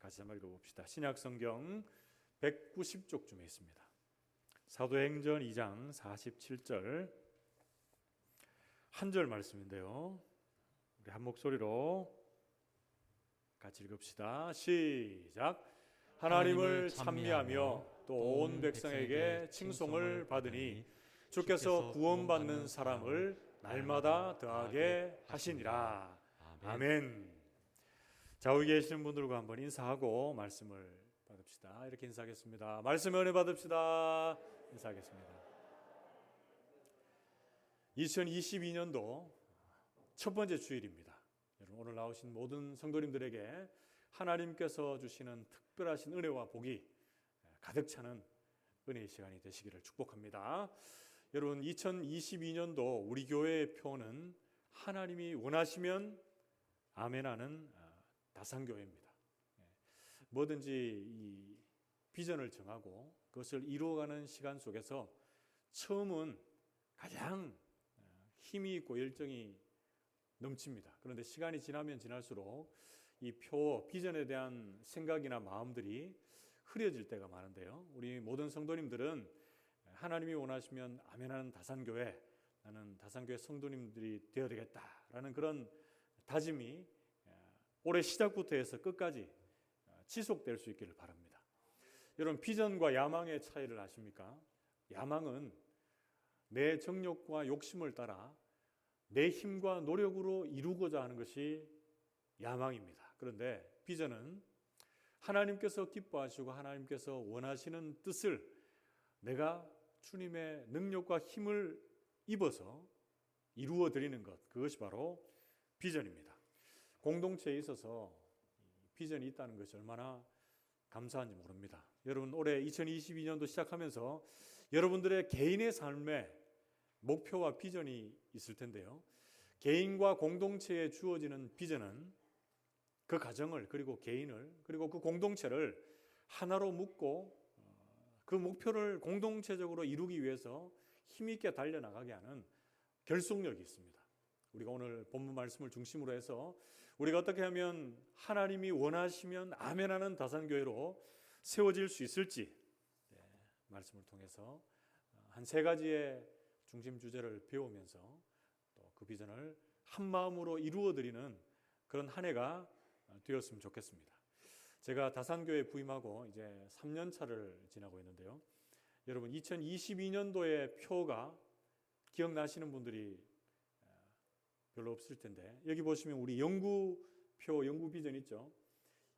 같이 한번 읽어봅시다. 신약성경 190쪽쯤에 있습니다. 사도행전 2장 47절 한 절 말씀인데요. 우리 한 목소리로 같이 읽읍시다. 시작. 하나님을 찬미하며 또 온 백성에게 칭송을 받으니 주께서 구원받는 사람을 날마다 더하게 하시니라. 아멘. 좌우에 계시는 분들과 한번 인사하고 말씀을 받읍시다. 이렇게 인사하겠습니다. 말씀의 은혜 받읍시다. 인사하겠습니다. 2022년도 첫 번째 주일입니다. 여러분, 오늘 나오신 모든 성도님들에게 하나님께서 주시는 특별하신 은혜와 복이 가득 차는 은혜의 시간이 되시기를 축복합니다. 여러분, 2022년도 우리 교회의 표는 하나님이 원하시면 아멘하는 다산교회입니다. 뭐든지 이 비전을 정하고 그것을 이루어가는 시간 속에서 처음은 가장 힘이 있고 열정이 넘칩니다. 그런데 시간이 지나면 지날수록 이 표, 비전에 대한 생각이나 마음들이 흐려질 때가 많은데요. 우리 모든 성도님들은 하나님이 원하시면 아멘하는 다산교회, 나는 다산교회 성도님들이 되어야 되겠다라는 그런 다짐이 올해 시작부터 해서 끝까지 지속될 수 있기를 바랍니다. 여러분, 비전과 야망의 차이를 아십니까? 야망은 내 정욕과 욕심을 따라 내 힘과 노력으로 이루고자 하는 것이 야망입니다. 그런데 비전은 하나님께서 기뻐하시고 하나님께서 원하시는 뜻을 내가 주님의 능력과 힘을 입어서 이루어 드리는 것, 그것이 바로 비전입니다. 공동체에 있어서 비전이 있다는 것이 얼마나 감사한지 모릅니다. 여러분, 올해 2022년도 시작하면서 여러분들의 개인의 삶에 목표와 비전이 있을 텐데요. 개인과 공동체에 주어지는 비전은 그 가정을, 그리고 개인을, 그리고 그 공동체를 하나로 묶고 그 목표를 공동체적으로 이루기 위해서 힘있게 달려나가게 하는 결속력이 있습니다. 우리가 오늘 본문 말씀을 중심으로 해서 우리가 어떻게 하면 하나님이 원하시면 아멘하는 다산교회로 세워질 수 있을지 말씀을 통해서 한 세 가지의 중심 주제를 배우면서 또 그 비전을 한 마음으로 이루어드리는 그런 한 해가 되었으면 좋겠습니다. 제가 다산교회 부임하고 이제 3년 차를 지나고 있는데요. 여러분, 2022년도의 표가 기억나시는 분들이 별로 없을 텐데, 여기 보시면 우리 영구표, 영구 비전 있죠.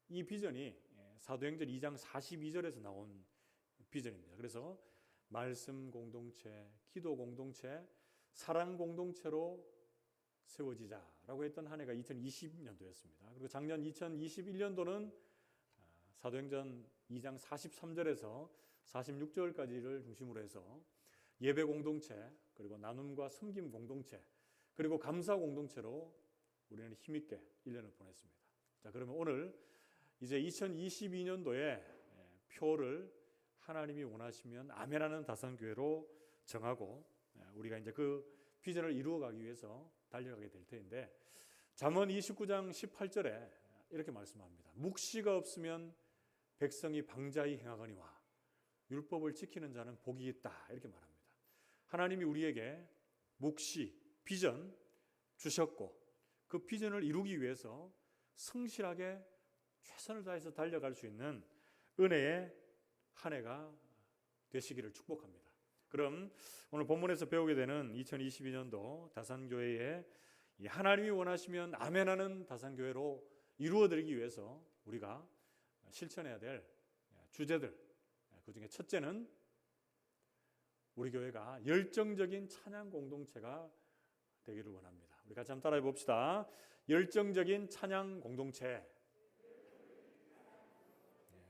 이 비전이 사도행전 2장 42절에서 나온 비전입니다. 그래서 말씀 공동체, 기도 공동체, 사랑 공동체로 세워지자라고 했던 한 해가 2020년도였습니다. 그리고 작년 2021년도는 사도행전 2장 43절에서 46절까지를 중심으로 해서 예배 공동체, 그리고 나눔과 섬김 공동체, 그리고 감사 공동체로 우리는 힘있게 1년을 보냈습니다. 자, 그러면 오늘 이제 2022년도에 표를 하나님이 원하시면 아멘하는 다산교회로 정하고 우리가 이제 그 비전을 이루어가기 위해서 달려가게 될 텐데, 잠언 29장 18절에 이렇게 말씀합니다. 묵시가 없으면 백성이 방자히 행하거니와 율법을 지키는 자는 복이 있다, 이렇게 말합니다. 하나님이 우리에게 묵시, 비전 주셨고 그 비전을 이루기 위해서 성실하게 최선을 다해서 달려갈 수 있는 은혜의 한 해가 되시기를 축복합니다. 그럼 오늘 본문에서 배우게 되는 2022년도 다산교회의 하나님이 원하시면 아멘하는 다산교회로 이루어드리기 위해서 우리가 실천해야 될 주제들, 그중에 첫째는 우리 교회가 열정적인 찬양 공동체가 되기를 원합니다. 우리 같이 한번 따라해 봅시다. 열정적인 찬양 공동체.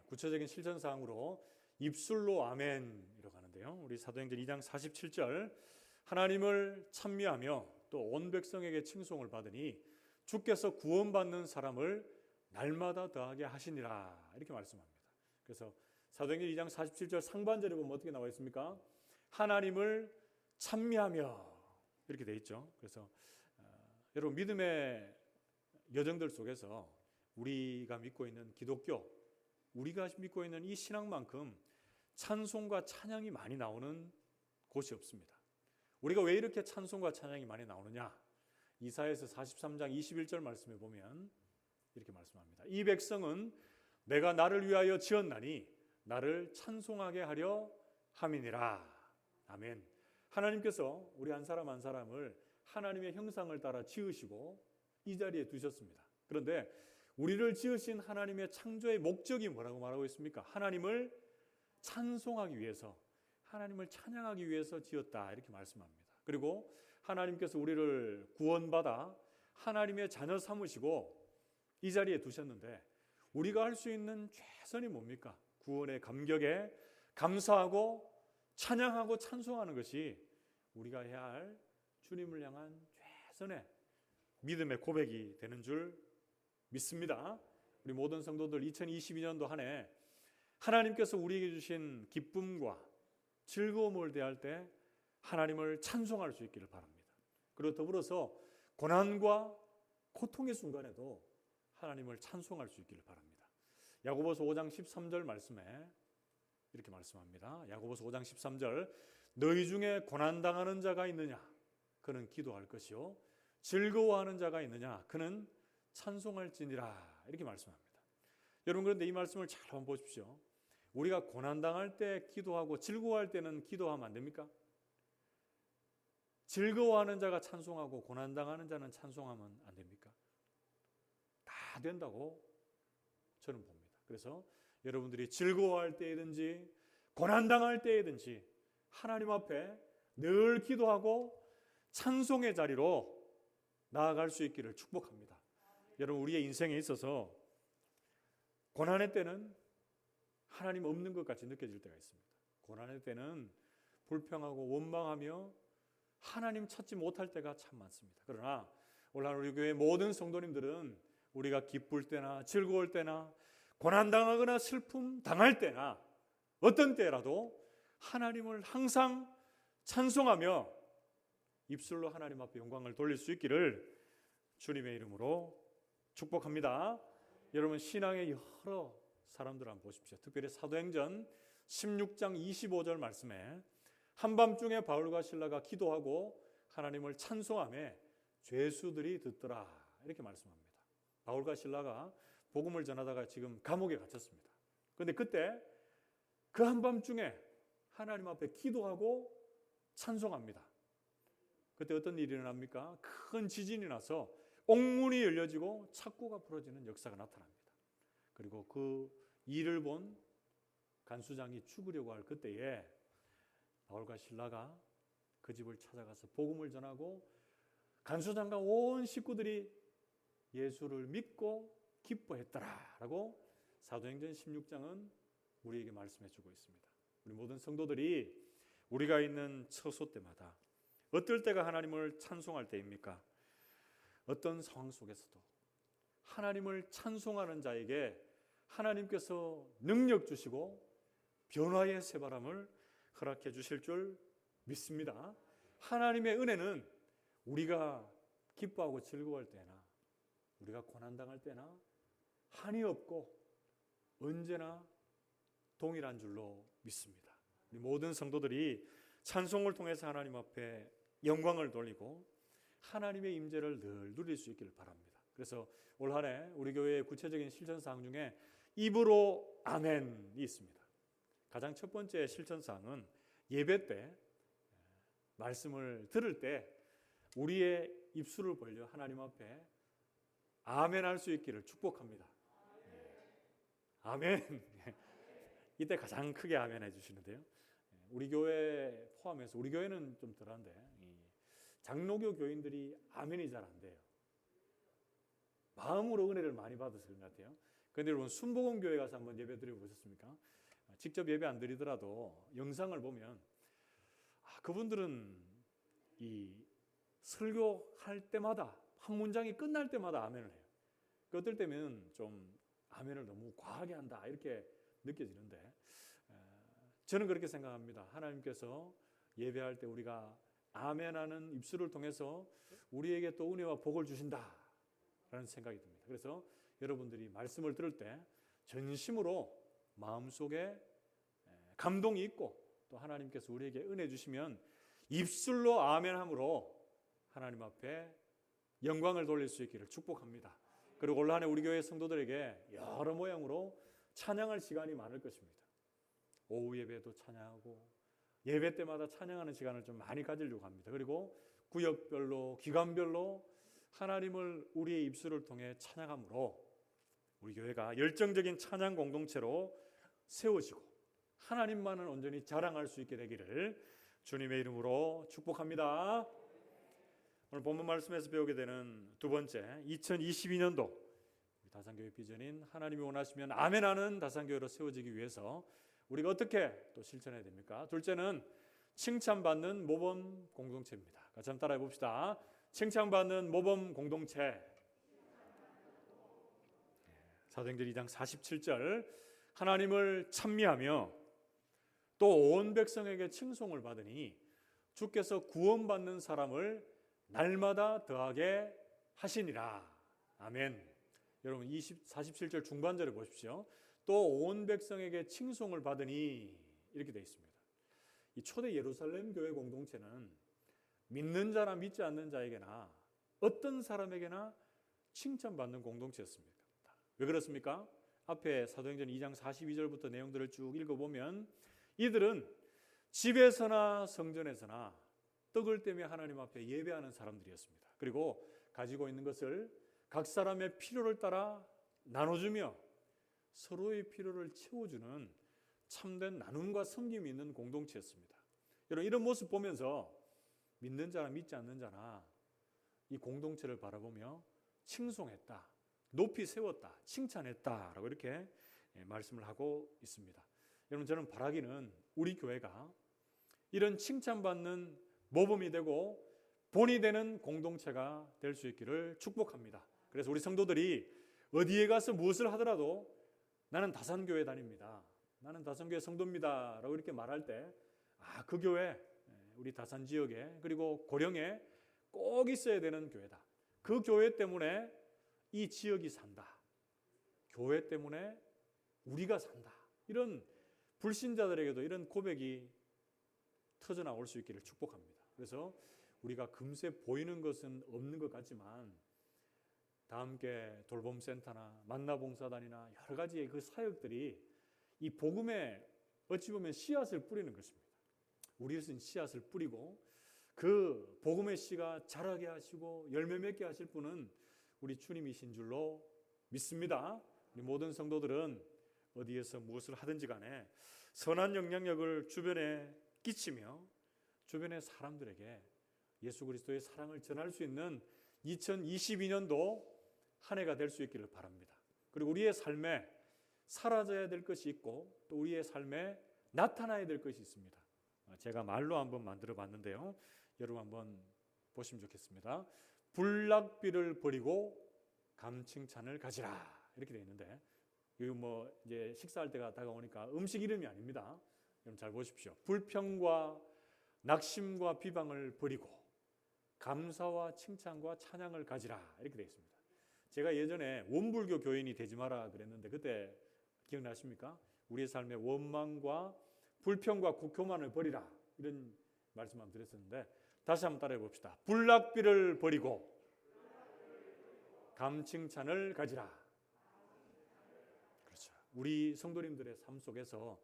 구체적인 실천사항으로 입술로 아멘이라고 하는데요. 우리 사도행전 2장 47절, 하나님을 찬미하며 또 온 백성에게 칭송을 받으니 주께서 구원받는 사람을 날마다 더하게 하시니라, 이렇게 말씀합니다. 그래서 사도행전 2장 47절 상반절에 보면 어떻게 나와 있습니까? 하나님을 찬미하며, 이렇게 돼 있죠. 그래서 여러분, 믿음의 여정들 속에서 우리가 믿고 있는 기독교, 우리가 믿고 있는 이 신앙만큼 찬송과 찬양이 많이 나오는 곳이 없습니다. 우리가 왜 이렇게 찬송과 찬양이 많이 나오느냐? 이사야서 43장 21절 말씀에 보면 이렇게 말씀합니다. 이 백성은 내가 나를 위하여 지었나니 나를 찬송하게 하려 함이니라. 아멘. 하나님께서 우리 한 사람 한 사람을 하나님의 형상을 따라 지으시고 이 자리에 두셨습니다. 그런데 우리를 지으신 하나님의 창조의 목적이 뭐라고 말하고 있습니까? 하나님을 찬송하기 위해서, 하나님을 찬양하기 위해서 지었다, 이렇게 말씀합니다. 그리고 하나님께서 우리를 구원받아 하나님의 자녀 삼으시고 이 자리에 두셨는데 우리가 할 수 있는 최선이 뭡니까? 구원의 감격에 감사하고 찬양하고 찬송하는 것이 우리가 해야 할 주님을 향한 최선의 믿음의 고백이 되는 줄 믿습니다. 우리 모든 성도들 2022년도 한 해 하나님께서 우리에게 주신 기쁨과 즐거움을 대할 때 하나님을 찬송할 수 있기를 바랍니다. 그리고 더불어서 고난과 고통의 순간에도 하나님을 찬송할 수 있기를 바랍니다. 야고보서 5장 13절 말씀에 이렇게 말씀합니다. 야고보서 5장 13절 너희 중에 고난당하는 자가 있느냐? 그는 기도할 것이요 즐거워하는 자가 있느냐? 그는 찬송할지니라. 이렇게 말씀합니다. 여러분, 그런데 이 말씀을 잘 한번 보십시오. 우리가 고난당할 때 기도하고 즐거워할 때는 기도하면 안 됩니까? 즐거워하는 자가 찬송하고 고난당하는 자는 찬송하면 안 됩니까? 다 된다고 저는 봅니다. 그래서 여러분들이 즐거워할 때이든지 고난당할 때이든지 하나님 앞에 늘 기도하고 찬송의 자리로 나아갈 수 있기를 축복합니다. 여러분, 우리의 인생에 있어서 고난의 때는 하나님 없는 것 같이 느껴질 때가 있습니다. 고난의 때는 불평하고 원망하며 하나님 찾지 못할 때가 참 많습니다. 그러나 오늘 우리 교회 모든 성도님들은 우리가 기쁠 때나 즐거울 때나 고난당하거나 슬픔 당할 때나 어떤 때라도 하나님을 항상 찬송하며 입술로 하나님 앞에 영광을 돌릴 수 있기를 주님의 이름으로 축복합니다. 여러분, 신앙의 여러 사람들 한번 보십시오. 특별히 사도행전 16장 25절 말씀에 한밤중에 바울과 실라가 기도하고 하나님을 찬송하며 죄수들이 듣더라, 이렇게 말씀합니다. 바울과 실라가 복음을 전하다가 지금 감옥에 갇혔습니다. 그런데 그때 그 한밤중에 하나님 앞에 기도하고 찬송합니다. 그때 어떤 일이 일어납니까? 큰 지진이 나서 옥문이 열려지고 착고가 풀어지는 역사가 나타납니다. 그리고 그 일을 본 간수장이 죽으려고 할 그때에 바울과 실라가 그 집을 찾아가서 복음을 전하고 간수장과 온 식구들이 예수를 믿고 기뻐했더라라고 사도행전 16장은 우리에게 말씀해 주고 있습니다. 우리 모든 성도들이 우리가 있는 처소 때마다 어떨 때가 하나님을 찬송할 때입니까? 어떤 상황 속에서도 하나님을 찬송하는 자에게 하나님께서 능력 주시고 변화의 새바람을 허락해 주실 줄 믿습니다. 하나님의 은혜는 우리가 기뻐하고 즐거워할 때나 우리가 고난당할 때나 한이 없고 언제나 동일한 줄로 믿습니다. 우리 모든 성도들이 찬송을 통해서 하나님 앞에 영광을 돌리고 하나님의 임재를 늘 누릴 수 있기를 바랍니다. 그래서 올 한 해 우리 교회의 구체적인 실천사항 중에 입으로 아멘이 있습니다. 가장 첫 번째 실천사항은 예배 때 말씀을 들을 때 우리의 입술을 벌려 하나님 앞에 아멘 할 수 있기를 축복합니다. 아멘. 이때 가장 크게 아멘 해주시는데요. 우리 교회 포함해서 우리 교회는 좀 덜한데 장로교 교인들이 아멘이 잘 안 돼요. 마음으로 은혜를 많이 받아서 그런 것 같아요. 그런데 여러분, 순복음 교회 가서 한번 예배 드려 보셨습니까? 직접 예배 안 드리더라도 영상을 보면 그분들은 이 설교할 때마다 한 문장이 끝날 때마다 아멘을 해요. 어떨 때면 좀 아멘을 너무 과하게 한다 이렇게 느껴지는데 저는 그렇게 생각합니다. 하나님께서 예배할 때 우리가 아멘하는 입술을 통해서 우리에게 또 은혜와 복을 주신다라는 생각이 듭니다. 그래서 여러분들이 말씀을 들을 때 전심으로 마음속에 감동이 있고 또 하나님께서 우리에게 은혜 주시면 입술로 아멘함으로 하나님 앞에 영광을 돌릴 수 있기를 축복합니다. 그리고 올 한 해 우리 교회 성도들에게 여러 모양으로 찬양할 시간이 많을 것입니다. 오후 예배도 찬양하고 예배 때마다 찬양하는 시간을 좀 많이 가지려고 합니다. 그리고 구역별로 기간별로 하나님을 우리의 입술을 통해 찬양함으로 우리 교회가 열정적인 찬양 공동체로 세워지고 하나님만을 온전히 자랑할 수 있게 되기를 주님의 이름으로 축복합니다. 오늘 본문 말씀에서 배우게 되는 두 번째, 2022년도 다산교회 비전인 하나님이 원하시면 아멘하는 다산교회로 세워지기 위해서 우리가 어떻게 또 실천해야 됩니까? 둘째는 칭찬받는 모범 공동체입니다. 같이 한번 따라해 봅시다. 칭찬받는 모범 공동체. 사도행전 2장 47절, 하나님을 찬미하며 또 온 백성에게 칭송을 받으니 주께서 구원받는 사람을 날마다 더하게 하시니라. 아멘. 여러분 47절 중반절에 보십시오. 또 온 백성에게 칭송을 받으니 이렇게 되어 있습니다. 이 초대 예루살렘 교회 공동체는 믿는 자나 믿지 않는 자에게나 어떤 사람에게나 칭찬받는 공동체였습니다. 왜 그렇습니까? 앞에 사도행전 2장 42절부터 내용들을 쭉 읽어보면 이들은 집에서나 성전에서나 떡을 떼며 하나님 앞에 예배하는 사람들이었습니다. 그리고 가지고 있는 것을 각 사람의 필요를 따라 나눠주며 서로의 필요를 채워주는 참된 나눔과 섬김이 있는 공동체였습니다. 여러분 이런 모습 보면서 믿는 자나 믿지 않는 자나 이 공동체를 바라보며 칭송했다, 높이 세웠다, 칭찬했다라고 이렇게 말씀을 하고 있습니다. 여러분 저는 바라기는 우리 교회가 이런 칭찬받는 모범이 되고 본이 되는 공동체가 될 수 있기를 축복합니다. 그래서 우리 성도들이 어디에 가서 무엇을 하더라도 나는 다산교회 다닙니다, 나는 다산교회 성도입니다 라고 이렇게 말할 때 그 교회 우리 다산 지역에 그리고 고령에 꼭 있어야 되는 교회다. 그 교회 때문에 이 지역이 산다. 교회 때문에 우리가 산다. 이런 불신자들에게도 이런 고백이 터져나올 수 있기를 축복합니다. 그래서 우리가 금세 보이는 것은 없는 것 같지만 다 함께 돌봄센터나 만나봉사단이나 여러 가지의 그 사역들이 이 복음에 어찌 보면 씨앗을 뿌리는 것입니다. 우리는 씨앗을 뿌리고 그 복음의 씨가 자라게 하시고 열매 맺게 하실 분은 우리 주님이신 줄로 믿습니다. 우리 모든 성도들은 어디에서 무엇을 하든지 간에 선한 영향력을 주변에 끼치며 주변의 사람들에게 예수 그리스도의 사랑을 전할 수 있는 2022년도 한 해가 될 수 있기를 바랍니다. 그리고 우리의 삶에 사라져야 될 것이 있고 또 우리의 삶에 나타나야 될 것이 있습니다. 제가 말로 한번 만들어 봤는데요. 여러분 한번 보시면 좋겠습니다. 불낙비를 버리고 감칭찬을 가지라 이렇게 되어 있는데 이거 뭐 이제 식사할 때가 다가오니까 음식 이름이 아닙니다. 여러분 잘 보십시오. 불평과 낙심과 비방을 버리고 감사와 칭찬과 찬양을 가지라 이렇게 되어 있습니다. 제가 예전에 원불교 교인이 되지 마라 그랬는데 그때 기억나십니까? 우리의 삶에 원망과 불평과 교만을 버리라 이런 말씀 한번 드렸었는데 다시 한번 따라해 봅시다. 불낙비를 버리고 감칭찬을 가지라. 그렇죠. 우리 성도님들의 삶 속에서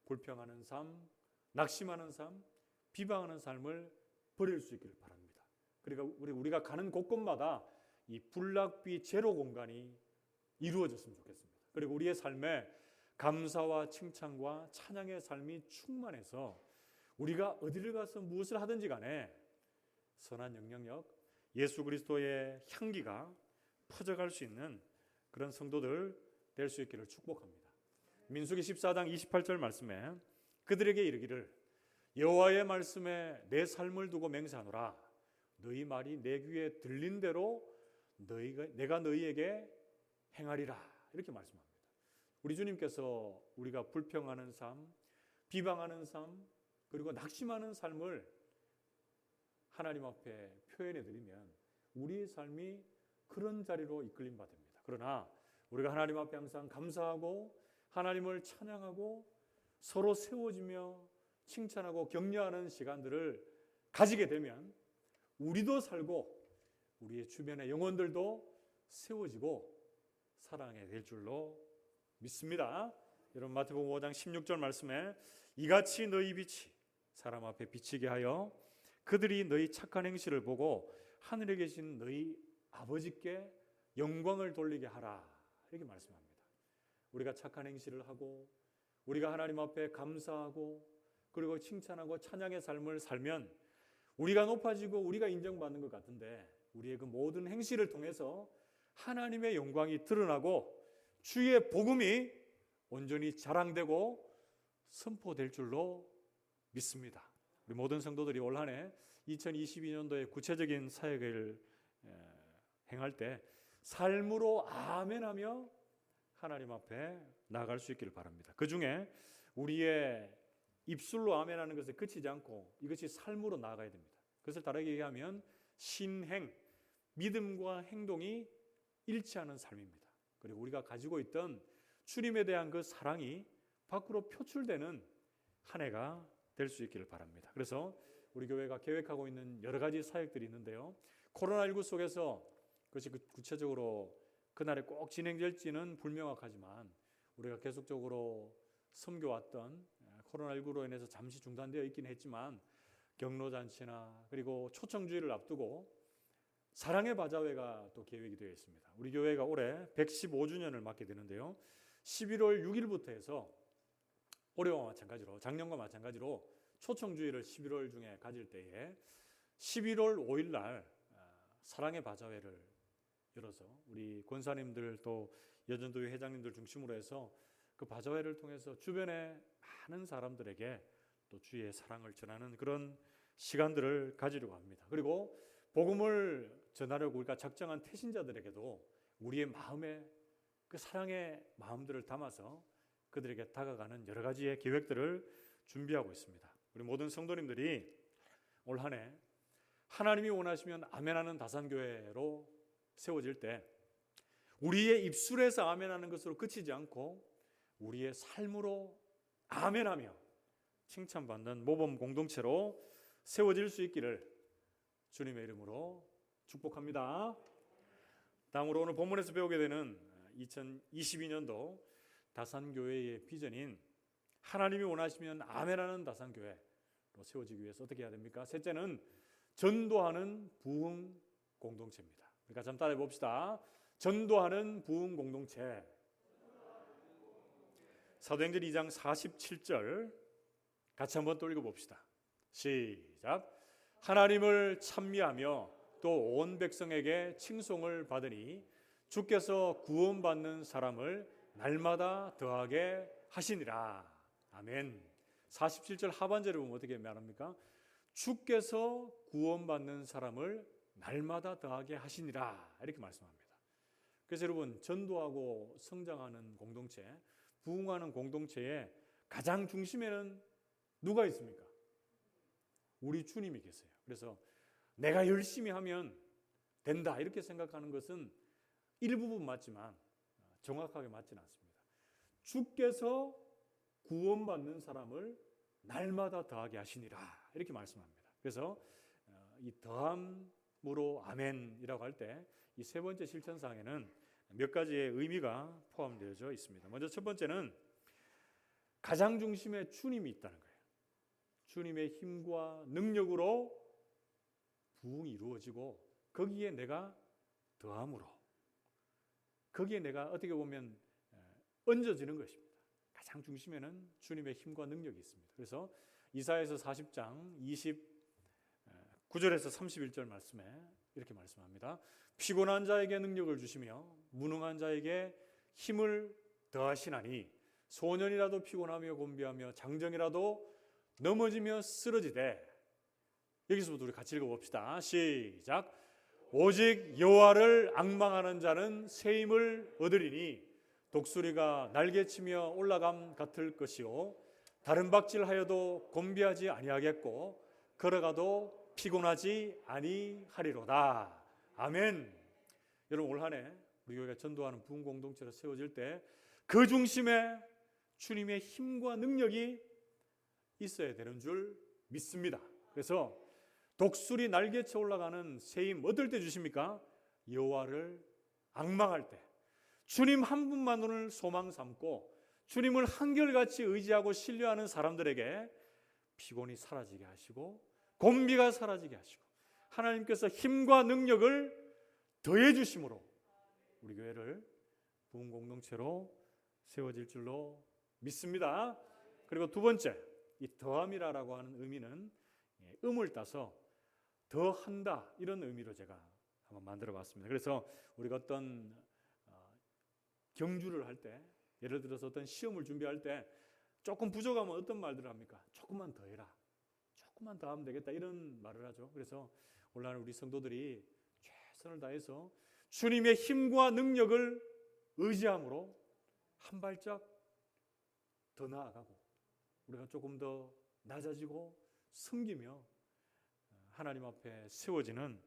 불평하는 삶, 낙심하는 삶, 비방하는 삶을 버릴 수 있기를 바랍니다. 그러니까 우리가 가는 곳곳마다 이 불낙비 제로 공간이 이루어졌으면 좋겠습니다. 그리고 우리의 삶에 감사와 칭찬과 찬양의 삶이 충만해서 우리가 어디를 가서 무엇을 하든지 간에 선한 영향력, 예수 그리스도의 향기가 퍼져갈 수 있는 그런 성도들 될 수 있기를 축복합니다. 민수기 14장 28절 말씀에 그들에게 이르기를 여호와의 말씀에 내 삶을 두고 맹세하노라. 너희 말이 내 귀에 들린 대로 내가 너희에게 행하리라. 이렇게 말씀합니다. 우리 주님께서 우리가 불평하는 삶, 비방하는 삶, 그리고 낙심하는 삶을 하나님 앞에 표현해 드리면 우리의 삶이 그런 자리로 이끌림 받습니다. 그러나 우리가 하나님 앞에 항상 감사하고 하나님을 찬양하고 서로 세워지며 칭찬하고 격려하는 시간들을 가지게 되면 우리도 살고 우리의 주변의 영혼들도 세워지고 사랑하게 될 줄로 믿습니다. 여러분 마태복음 5장 16절 말씀에 이같이 너희 빛이 사람 앞에 비치게 하여 그들이 너희 착한 행실을 보고 하늘에 계신 너희 아버지께 영광을 돌리게 하라 이렇게 말씀합니다. 우리가 착한 행실을 하고 우리가 하나님 앞에 감사하고 그리고 칭찬하고 찬양의 삶을 살면 우리가 높아지고 우리가 인정받는 것 같은데 우리의 그 모든 행실을 통해서 하나님의 영광이 드러나고 주의 복음이 온전히 자랑되고 선포될 줄로 믿습니다. 우리 모든 성도들이 올 한 해 2022년도에 구체적인 사역을 행할 때 삶으로 아멘하며 하나님 앞에 나아갈 수 있기를 바랍니다. 그 중에 우리의 입술로 아멘하는 것에 그치지 않고 이것이 삶으로 나아가야 됩니다. 그것을 다르게 얘기하면 신행, 믿음과 행동이 일치하는 삶입니다. 그리고 우리가 가지고 있던 주님에 대한 그 사랑이 밖으로 표출되는 한 해가 될 수 있기를 바랍니다. 그래서 우리 교회가 계획하고 있는 여러 가지 사역들이 있는데요. 코로나19 속에서 그것이 구체적으로 그날에 꼭 진행될지는 불명확하지만 우리가 계속적으로 섬겨왔던 코로나19로 인해서 잠시 중단되어 있긴 했지만 경로잔치나 그리고 초청주의를 앞두고 사랑의 바자회가 또 계획이 되어 있습니다. 우리 교회가 올해 115주년을 맞게 되는데요. 11월 6일부터 해서 올해와 마찬가지로 작년과 마찬가지로 초청주의를 11월 중에 가질 때에 11월 5일 날 사랑의 바자회를 열어서 우리 권사님들 또 여전도회 회장님들 중심으로 해서 그 바자회를 통해서 주변의 많은 사람들에게 또 주의 사랑을 전하는 그런 시간들을 가지려고 합니다. 그리고 복음을 전하려고 우리가 작정한 태신자들에게도 우리의 마음에 그 사랑의 마음들을 담아서 그들에게 다가가는 여러 가지의 계획들을 준비하고 있습니다. 우리 모든 성도님들이 올 한 해 하나님이 원하시면 아멘하는 다산교회로 세워질 때 우리의 입술에서 아멘하는 것으로 그치지 않고 우리의 삶으로 아멘하며 칭찬받는 모범 공동체로 세워질 수 있기를 주님의 이름으로 축복합니다. 다음으로 오늘 본문에서 배우게 되는 2022년도 다산교회의 비전인 하나님이 원하시면 아멘하는 다산교회로 세워지기 위해서 어떻게 해야 됩니까? 셋째는 전도하는 부흥 공동체입니다. 그러니까 좀 따라해 봅시다. 전도하는 부흥 공동체. 사도행전 2장 47절 같이 한번 또 읽어봅시다. 시작. 하나님을 찬미하며 또 온 백성에게 칭송을 받으니 주께서 구원받는 사람을 날마다 더하게 하시니라. 아멘. 47절 하반절에 보면 어떻게 말합니까? 주께서 구원받는 사람을 날마다 더하게 하시니라 이렇게 말씀합니다. 그래서 여러분 전도하고 성장하는 공동체, 부흥하는 공동체의 가장 중심에는 누가 있습니까? 우리 주님이 계세요. 그래서 내가 열심히 하면 된다 이렇게 생각하는 것은 일부분 맞지만 정확하게 맞지는 않습니다. 주께서 구원받는 사람을 날마다 더하게 하시니라 이렇게 말씀합니다. 그래서 이 더함으로 아멘이라고 할 때 이 세 번째 실천사항에는 몇 가지의 의미가 포함되어져 있습니다. 먼저 첫 번째는 가장 중심에 주님이 있다는 거예요. 주님의 힘과 능력으로 부흥이 이루어지고 거기에 내가 더함으로 거기에 내가 어떻게 보면 얹어지는 것입니다. 가장 중심에는 주님의 힘과 능력이 있습니다. 그래서 이사야서 40장 29절에서 31절 말씀에 이렇게 말씀합니다. 피곤한 자에게 능력을 주시며 무능한 자에게 힘을 더하시나니 소년이라도 피곤하며 곤비하며 장정이라도 넘어지며 쓰러지되. 여기서부터 우리 같이 읽어봅시다. 시작. 오직 여호와를 앙망하는 자는 새 힘을 얻으리니 독수리가 날개치며 올라감 같을 것이요 다른 박질하여도 곤비하지 아니하겠고 걸어가도 피곤하지 아니하리로다. 아멘. 여러분 올 한 해 우리 교회가 전도하는 부흥 공동체로 세워질 때 그 중심에 주님의 힘과 능력이 있어야 되는 줄 믿습니다. 그래서 독수리 날개쳐 올라가는 새 힘 어떨 때 주십니까? 여호와를 앙망할 때, 주님 한 분만을 소망 삼고 주님을 한결같이 의지하고 신뢰하는 사람들에게 피곤이 사라지게 하시고 곤비가 사라지게 하시고 하나님께서 힘과 능력을 더해 주심으로 우리 교회를 부흥 공동체로 세워질 줄로 믿습니다. 그리고 두 번째, 이 더함이라고 하는 의미는 음을 따서 더한다 이런 의미로 제가 한번 만들어 봤습니다. 그래서 우리가 어떤 경주를 할 때, 예를 들어서 어떤 시험을 준비할 때 조금 부족하면 어떤 말들을 합니까? 조금만 더 해라, 조금만 더 하면 되겠다 이런 말을 하죠. 그래서 오늘날 우리 성도들이 최선을 다해서 주님의 힘과 능력을 의지함으로 한 발짝 더 나아가고 우리가 조금 더 낮아지고 섬기며 하나님 앞에 세워지는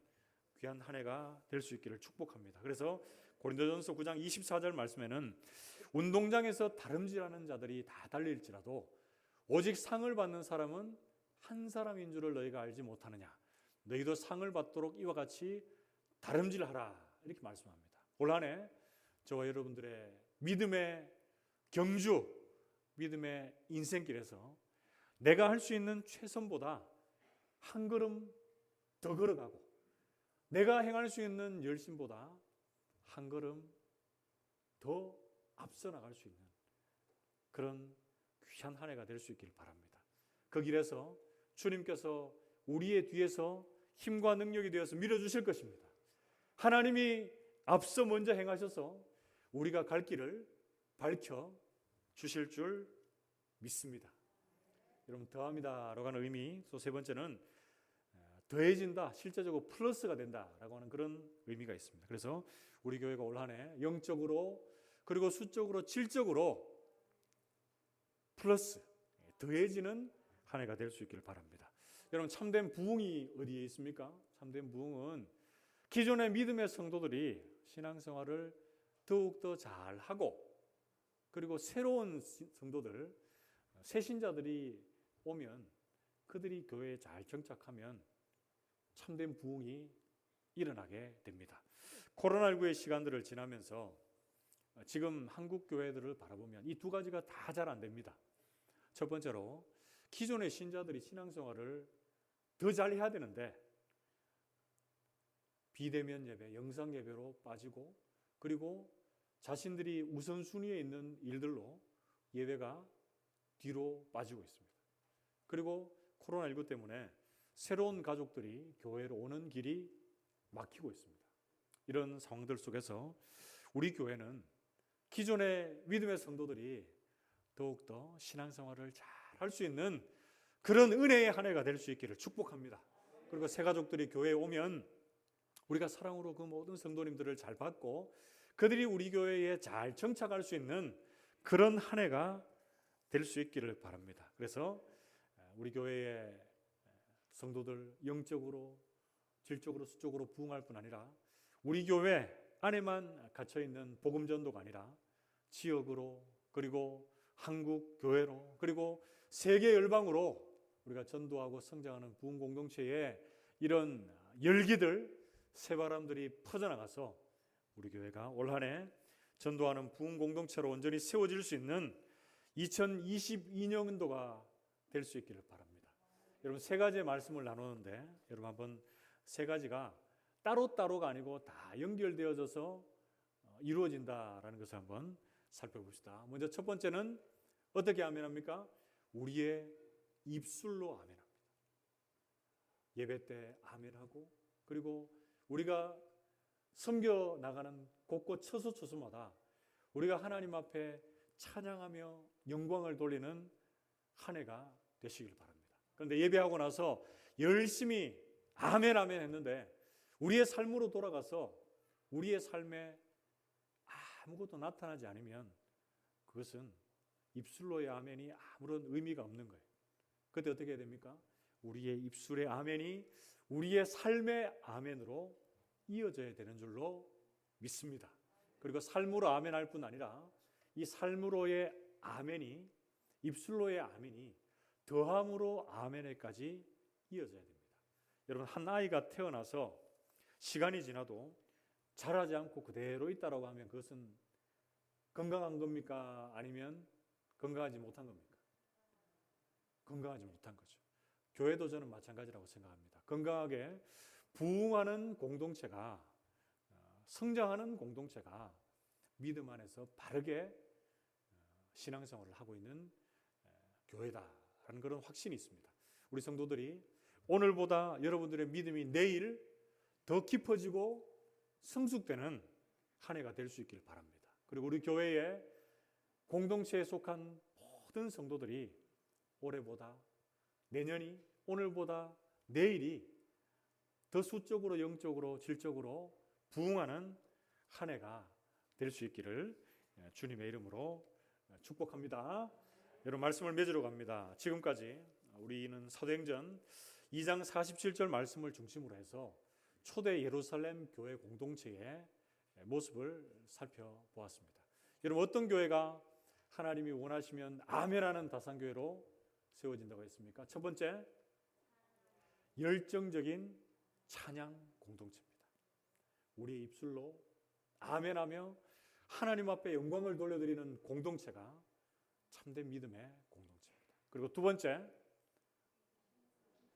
귀한 한 해가 될 수 있기를 축복합니다. 그래서 고린도전서 9장 24절 말씀에는 운동장에서 다름질하는 자들이 다 달릴지라도 오직 상을 받는 사람은 한 사람인 줄을 너희가 알지 못하느냐. 너희도 상을 받도록 이와 같이 다름질하라 이렇게 말씀합니다. 올 한 해 저와 여러분들의 믿음의 경주, 믿음의 인생길에서 내가 할 수 있는 최선보다 한 걸음 더 걸어가고 내가 행할 수 있는 열심보다 한 걸음 더 앞서 나갈 수 있는 그런 귀한 한 해가 될 수 있길 바랍니다. 그 길에서 주님께서 우리의 뒤에서 힘과 능력이 되어서 밀어주실 것입니다. 하나님이 앞서 먼저 행하셔서 우리가 갈 길을 밝혀 주실 줄 믿습니다. 여러분, 더함이다라고 하는 의미, 또 세 번째는 더해진다, 실제적으로 플러스가 된다라고 하는 그런 의미가 있습니다. 그래서 우리 교회가 올 한 해 영적으로 그리고 수적으로 질적으로 플러스, 더해지는 한 해가 될 수 있기를 바랍니다. 여러분, 참된 부흥이 어디에 있습니까? 참된 부흥은 기존의 믿음의 성도들이 신앙생활을 더욱더 잘하고 그리고 새로운 성도들, 새신자들이 오면 그들이 교회에 잘 정착하면 참된 부흥이 일어나게 됩니다. 코로나19의 시간들을 지나면서 지금 한국 교회들을 바라보면 이 두 가지가 다 잘 안 됩니다. 첫 번째로 기존의 신자들이 신앙생활을 더 잘해야 되는데 비대면 예배, 영상 예배로 빠지고 그리고 자신들이 우선순위에 있는 일들로 예배가 뒤로 빠지고 있습니다. 그리고 코로나19 때문에 새로운 가족들이 교회로 오는 길이 막히고 있습니다. 이런 상황들 속에서 우리 교회는 기존의 믿음의 성도들이 더욱더 신앙생활을 잘 할 수 있는 그런 은혜의 한 해가 될 수 있기를 축복합니다. 그리고 새 가족들이 교회에 오면 우리가 사랑으로 그 모든 성도님들을 잘 받고 그들이 우리 교회에 잘 정착할 수 있는 그런 한 해가 될 수 있기를 바랍니다. 그래서 우리 교회의 성도들 영적으로, 질적으로, 수적으로 부흥할 뿐 아니라 우리 교회 안에만 갇혀있는 복음전도가 아니라 지역으로 그리고 한국 교회로 그리고 세계 열방으로 우리가 전도하고 성장하는 부흥 공동체의 이런 열기들, 새바람들이 퍼져나가서 우리 교회가 올 한 해 전도하는 부흥 공동체로 온전히 세워질 수 있는 2022년도가 될 수 있기를 바랍니다. 여러분, 세 가지의 말씀을 나누는데 여러분 한번 세 가지가 따로따로가 아니고 다 연결되어져서 이루어진다라는 것을 한번 살펴봅시다. 먼저 첫 번째는 어떻게 아멘합니까? 우리의 입술로 아멘합니다. 예배 때 아멘하고 그리고 우리가 섬겨 나가는 곳곳 처소처소마다 우리가 하나님 앞에 찬양하며 영광을 돌리는 한 해가 되시길 바랍니다. 그런데 예배하고 나서 열심히 아멘 아멘 했는데 우리의 삶으로 돌아가서 우리의 삶에 아무것도 나타나지 않으면 그것은 입술로의 아멘이 아무런 의미가 없는 거예요. 그때 어떻게 해야 됩니까? 우리의 입술의 아멘이 우리의 삶의 아멘으로 이어져야 되는 줄로 믿습니다. 그리고 삶으로 아멘할 뿐 아니라 이 삶으로의 아멘이, 입술로의 아멘이 더함으로 아멘에까지 이어져야 됩니다. 여러분, 한 아이가 태어나서 시간이 지나도 자라지 않고 그대로 있다라고 하면 그것은 건강한 겁니까? 아니면 건강하지 못한 겁니까? 건강하지 못한 거죠. 교회도 저는 마찬가지라고 생각합니다. 건강하게 부흥하는 공동체가, 성장하는 공동체가 믿음 안에서 바르게 신앙생활을 하고 있는 교회다라는 그런 확신이 있습니다. 우리 성도들이 오늘보다 여러분들의 믿음이 내일 더 깊어지고 성숙되는 한 해가 될 수 있길 바랍니다. 그리고 우리 교회의 공동체에 속한 모든 성도들이 올해보다, 내년이, 오늘보다 내일이 더 수적으로, 영적으로, 질적으로 부흥하는 한 해가 될 수 있기를 주님의 이름으로 축복합니다. 여러분, 말씀을 맺으러 갑니다. 지금까지 우리는 사도행전 2장 47절 말씀을 중심으로 해서 초대 예루살렘 교회 공동체의 모습을 살펴보았습니다. 여러분, 어떤 교회가 하나님이 원하시면 아멘하는 다산교회로 세워진다고 했습니까? 첫 번째, 열정적인 찬양 공동체입니다. 우리의 입술로 아멘하며 하나님 앞에 영광을 돌려드리는 공동체가 참된 믿음의 공동체입니다. 그리고 두 번째,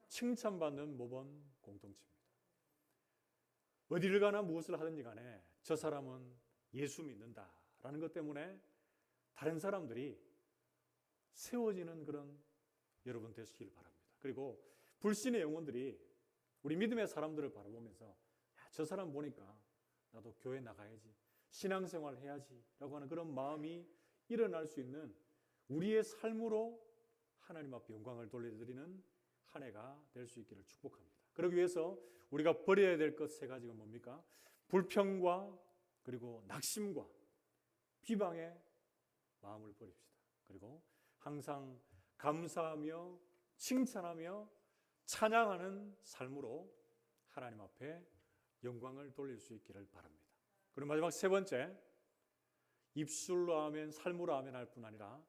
칭찬받는 모범 공동체입니다. 어디를 가나 무엇을 하든지 간에 저 사람은 예수 믿는다라는 것 때문에 다른 사람들이 세워지는 그런 여러분 되시길 바랍니다. 그리고 불신의 영혼들이 우리 믿음의 사람들을 바라보면서 저 사람 보니까 나도 교회 나가야지, 신앙생활 해야지 라고 하는 그런 마음이 일어날 수 있는 우리의 삶으로 하나님 앞에 영광을 돌려드리는 한 해가 될 수 있기를 축복합니다. 그러기 위해서 우리가 버려야 될 것 세 가지가 뭡니까? 불평과 그리고 낙심과 비방의 마음을 버립시다. 그리고 항상 감사하며 칭찬하며 찬양하는 삶으로 하나님 앞에 영광을 돌릴 수 있기를 바랍니다. 그리고 마지막 세 번째, 입술로 아멘, 삶으로 아멘 할 뿐 아니라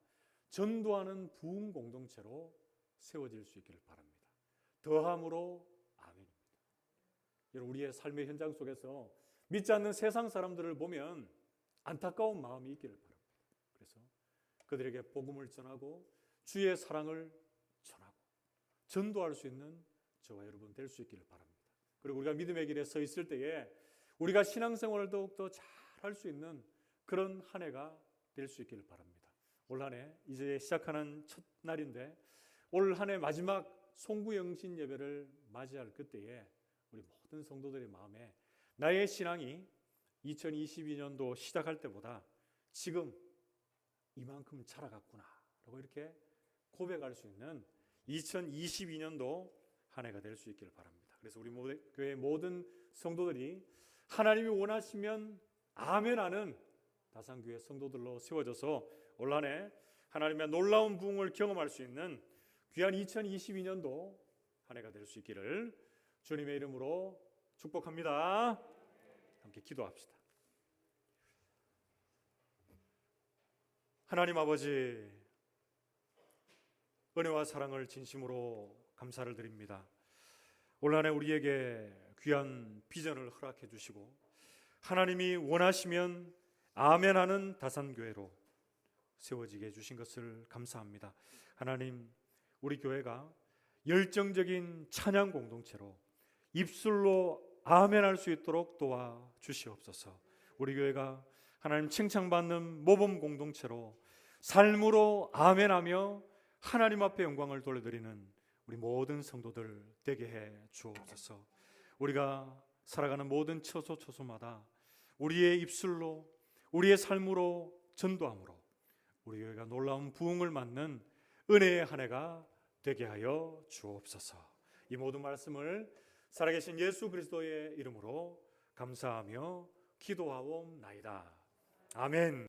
전도하는 부흥 공동체로 세워질 수 있기를 바랍니다. 더함으로 아멘입니다. 여러분, 우리의 삶의 현장 속에서 믿지 않는 세상 사람들을 보면 안타까운 마음이 있기를 바랍니다. 그래서 그들에게 복음을 전하고 주의 사랑을 전하고 전도할 수 있는 저와 여러분 될 수 있기를 바랍니다. 그리고 우리가 믿음의 길에 서 있을 때에 우리가 신앙생활을 더욱더 잘할 수 있는 그런 한 해가 될 수 있기를 바랍니다. 올 한 해 이제 시작하는 첫 날인데 올 한 해 마지막 송구영신 예배를 맞이할 그때에 우리 모든 성도들의 마음에 나의 신앙이 2022년도 시작할 때보다 지금 이만큼 자라갔구나 라고 이렇게 고백할 수 있는 2022년도 한 해가 될 수 있기를 바랍니다. 그래서 우리 교회 모든 성도들이 하나님이 원하시면 아멘하는 다산교회 성도들로 세워져서 올 한 해 하나님의 놀라운 부흥을 경험할 수 있는 귀한 2022년도 한 해가 될 수 있기를 주님의 이름으로 축복합니다. 함께 기도합시다. 하나님 아버지, 은혜와 사랑을 진심으로 감사를 드립니다. 올 한 해 우리에게 귀한 비전을 허락해 주시고 하나님이 원하시면 아멘하는 다산교회로 세워지게 해주신 것을 감사합니다. 하나님, 우리 교회가 열정적인 찬양 공동체로 입술로 아멘할 수 있도록 도와주시옵소서. 우리 교회가 하나님 칭찬받는 모범 공동체로 삶으로 아멘하며 하나님 앞에 영광을 돌려드리는 우리 모든 성도들 되게 해 주옵소서. 우리가 살아가는 모든 처소처소마다 우리의 입술로 우리의 삶으로 전도함으로 우리 교회가 놀라운 부흥을 맞는 은혜의 한 해가 되게 하여 주옵소서. 이 모든 말씀을 살아계신 예수 그리스도의 이름으로 감사하며 기도하옵나이다. 아멘.